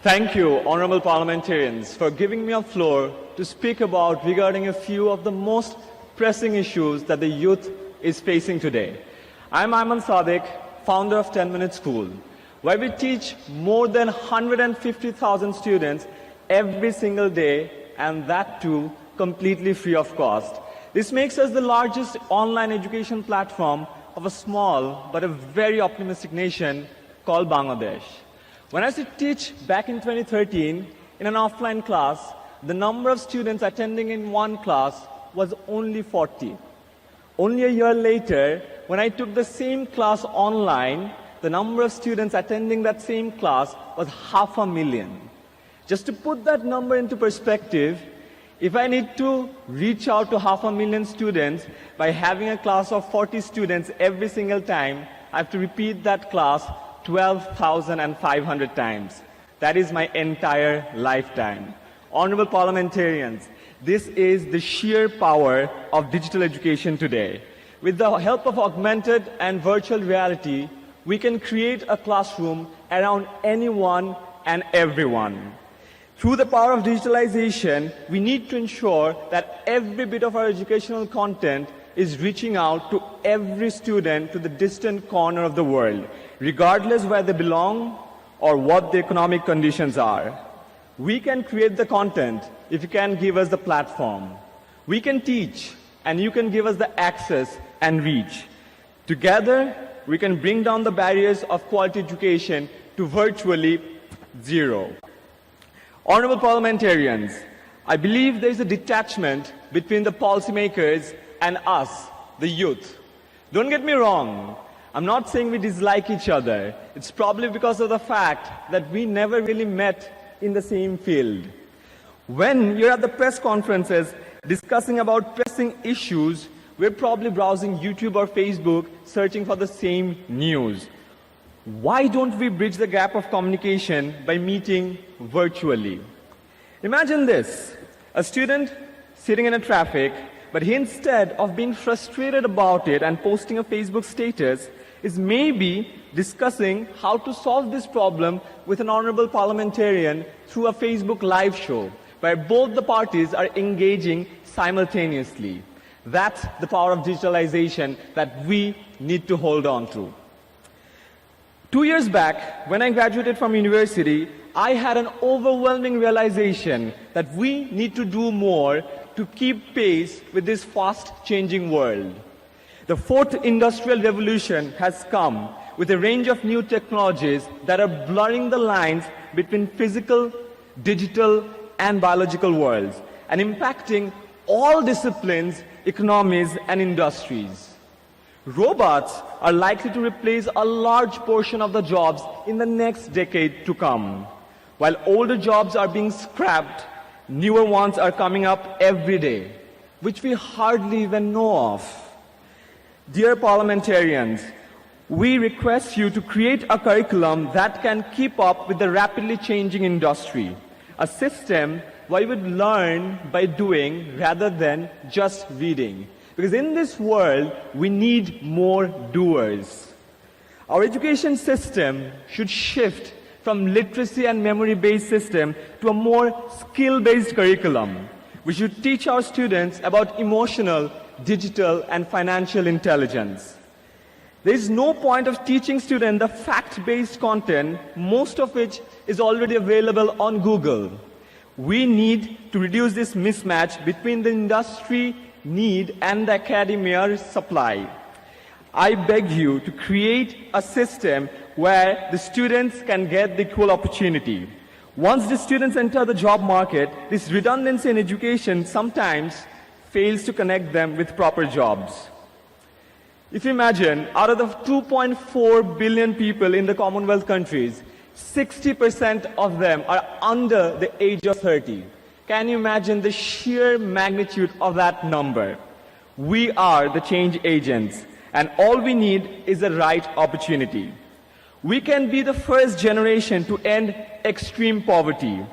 Thank you, honorable parliamentarians, for giving me a floor to speak about regarding a few of the most pressing issues that the youth is facing today. I'm Ayman Sadiq, founder of 10 Minute School, where we teach more than 150,000 students every single day, and that too completely free of cost. This makes us the largest online education platform of a small but a very optimistic nation called Bangladesh. When I used to teach back in 2013 in an offline class, the number of students attending in one class was only 40. Only a year later, when I took the same class online, the number of students attending that same class was 500,000. Just to put that number into perspective, if I need to reach out to 500,000 students by having a class of 40 students every single time, I have to repeat that class 12,500 times. That is my entire lifetime. Honorable parliamentarians, this is the sheer power of digital education today. With the help of augmented and virtual reality, we can create a classroom around anyone and everyone. Through the power of digitalization, we need to ensure that every bit of our educational content is reaching out to every student to the distant corner of the world, regardless where they belong or what the economic conditions are. We can create the content if you can give us the platform. We can teach, and you can give us the access and reach. Together, we can bring down the barriers of quality education to virtually zero. Honorable parliamentarians, I believe there is a detachment between the policymakers and us, the youth. Don't get me wrong, I'm not saying we dislike each other. It's probably because of the fact that we never really met in the same field. When you're at the press conferences discussing about pressing issues, we're probably browsing YouTube or Facebook searching for the same news. Why don't we bridge the gap of communication by meeting virtually? Imagine this, a student sitting in a traffic, but he, instead of being frustrated about it and posting a Facebook status, is maybe discussing how to solve this problem with an honorable parliamentarian through a Facebook live show, where both the parties are engaging simultaneously. That's the power of digitalization that we need to hold on to. 2 years back, when I graduated from university, I had an overwhelming realization that we need to do more to keep pace with this fast-changing world. The fourth industrial revolution has come with a range of new technologies that are blurring the lines between physical, digital, and biological worlds, and impacting all disciplines, economies, and industries. Robots are likely to replace a large portion of the jobs in the next decade to come. While older jobs are being scrapped, newer ones are coming up every day, which we hardly even know of. Dear parliamentarians, we request you to create a curriculum that can keep up with the rapidly changing industry, a system where you would learn by doing rather than just reading. Because in this world, we need more doers. Our education system should shift from literacy and memory-based system to a more skill-based curriculum. We should teach our students about emotional, digital, and financial intelligence. There is no point of teaching students the fact-based content, most of which is already available on Google. We need to reduce this mismatch between the industry need and the academia's supply. I beg you to create a system where the students can get the equal opportunity. Once the students enter the job market, this redundancy in education sometimes fails to connect them with proper jobs. If you imagine, out of the 2.4 billion people in the Commonwealth countries, 60% of them are under the age of 30. Can you imagine the sheer magnitude of that number? We are the change agents, and all we need is the right opportunity. We can be the first generation to end extreme poverty.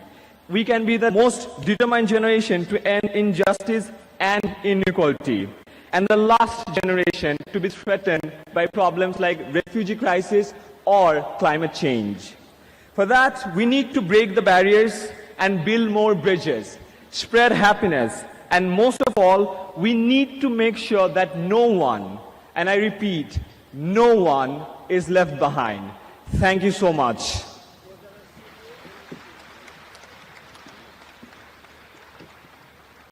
We can be the most determined generation to end injustice and inequality, and the last generation to be threatened by problems like refugee crisis or climate change. For that, we need to break the barriers and build more bridges, spread happiness, and most of all, we need to make sure that no one, and I repeat, no one is left behind. Thank you so much.